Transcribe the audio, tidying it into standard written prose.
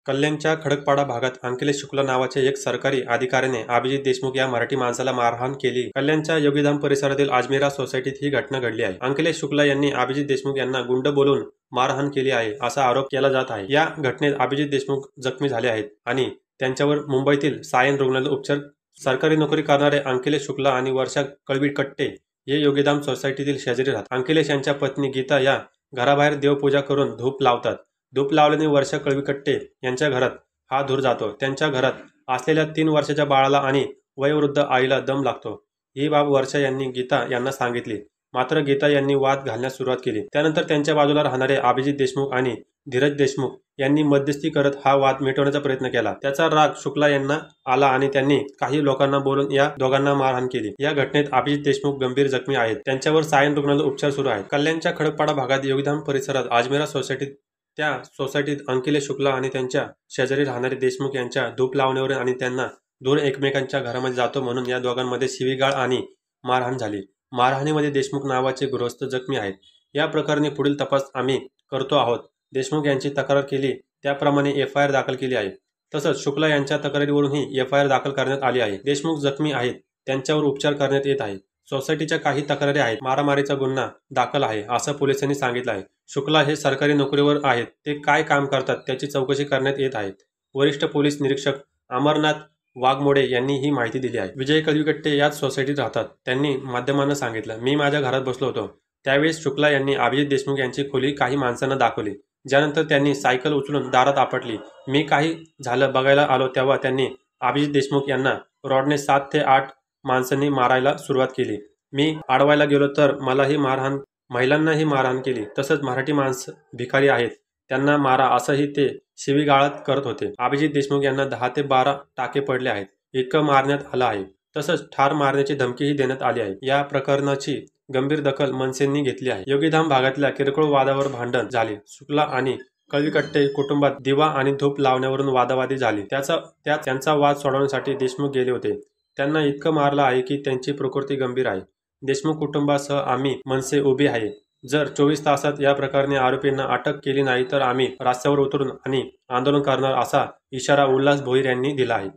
कल्याणच्या खडकपाडा भागात अंकिलेश शुक्ला नावाचे एक सरकारी अधिकाऱ्याने अभिजित देशमुख या मराठी माणसाला मारहाण केली. कल्याणच्या योगीधाम परिसरातील अजमेरा सोसायटीत ही घटना घडली आहे. अंकिलेश शुक्ला यांनी अभिजित देशमुख यांना गुंड बोलून मारहाण केली आहे असा आरोप केला जात आहे. या घटनेत अभिजित देशमुख जखमी झाले आहेत आणि त्यांच्यावर मुंबईतील सायन रुग्णालयात उपचार. सरकारी नोकरी करणारे अंकिलेश शुक्ला आणि वर्षा कळवीकट्टे हे योगीधाम सोसायटीतील शेजारी राहतात. अंकिलेश यांच्या पत्नी गीता या घराबाहेर देवपूजा करून धूप लावतात. धूप लावल्याने वर्षा कळवीकट्टे यांच्या घरात हा धूर जातो. त्यांच्या घरात असलेल्या 3 वर्षाच्या बाळाला आणि वयोवृद्ध आईला दम लागतो. ही बाब वर्षा यांनी गीता यांना सांगितली. मात्र गीता यांनी वाद घालण्यास सुरुवात केली. त्यानंतर त्यांच्या बाजूला राहणारे अभिजित देशमुख आणि धीरज देशमुख यांनी मध्यस्थी करत हा वाद मिटवण्याचा प्रयत्न केला. त्याचा राग शुक्ला यांना आला आणि त्यांनी काही लोकांना बोलून या दोघांना मारहाण केली. या घटनेत अभिजित देशमुख गंभीर जखमी आहेत. त्यांच्यावर सायन रुग्णालयात उपचार सुरू आहेत. कल्याणच्या खडकपाडा भागात योगीधाम परिसरात अजमेरा सोसायटीत त्या सोसायटीत अंकिलेश शुक्ला आणि त्यांच्या शेजारी राहणारे देशमुख यांच्या धूप लावण्यावर आणि त्यांना धूर एकमेकांच्या घरामध्ये जातो म्हणून या दोघांमध्ये शिवीगाळ आणि मारहाण झाली. मारहाणीमध्ये देशमुख नावाचे गृहस्थ जखमी आहेत. या प्रकरणी पुढील तपास आम्ही करतो आहोत. देशमुख यांची तक्रार केली त्याप्रमाणे FIR दाखल केली आहे. तसंच शुक्ला यांच्या तक्रारीवरूनही FIR दाखल करण्यात आली आहे. देशमुख जखमी आहेत, त्यांच्यावर उपचार करण्यात येत आहे. सोसायटीच्या काही तक्रारी आहेत. मारामारीचा गुन्हा दाखल आहे असं पोलिसांनी सांगितलं आहे. शुक्ला हे सरकारी नोकरीवर आहेत. ते काय काम करतात त्याची चौकशी करण्यात येत आहे. वरिष्ठ पोलीस निरीक्षक अमरनाथ वाघमोडे यांनी ही माहिती दिली आहे. विजय कळवीकट्टे याच सोसायटीत राहतात. त्यांनी माध्यमांना सांगितलं, मी माझ्या घरात बसलो होतो. त्यावेळेस शुक्ला यांनी अभिजित देशमुख यांची खोली काही माणसांना दाखवली. ज्यानंतर त्यांनी सायकल उचलून दारात आपटली. मी काही झालं बघायला आलो तेव्हा त्यांनी अभिजित देशमुख यांना रॉडने 7 ते 8 माणसांनी मारायला सुरुवात केली. मी अडवायला गेलो तर मलाही मारहाण, महिलांनाही मारहाण केली. तसंच मराठी माणसं भिकारी आहेत, त्यांना मारा असंही ते शिवीगाळात करत होते. अभिजित देशमुख यांना 10 ते 12 टाके पडले आहेत. इतकं मारण्यात आलं आहे. तसंच ठार मारण्याची धमकीही देण्यात आली आहे. या प्रकरणाची गंभीर दखल मनसेंनी घेतली आहे. योगीधाम भागातल्या किरकोळ वादावर भांडण झाले. शुक्ला आणि कळवीकट्टे कुटुंबात दिवा आणि धूप लावण्यावरून वादावादी झाली. त्यांचा वाद सोडवण्यासाठी देशमुख गेले होते. त्यांना इतकं मारलं आहे की त्यांची प्रकृती गंभीर आहे. देशमुख कुटुंबासह आम्ही मनसे उभी आहे. जर 24 तासात या प्रकरणी आरोपींना अटक केली नाही तर आम्ही रस्त्यावर उतरून आणि आंदोलन करणार असा इशारा उल्हास भोईर यांनी दिला आहे.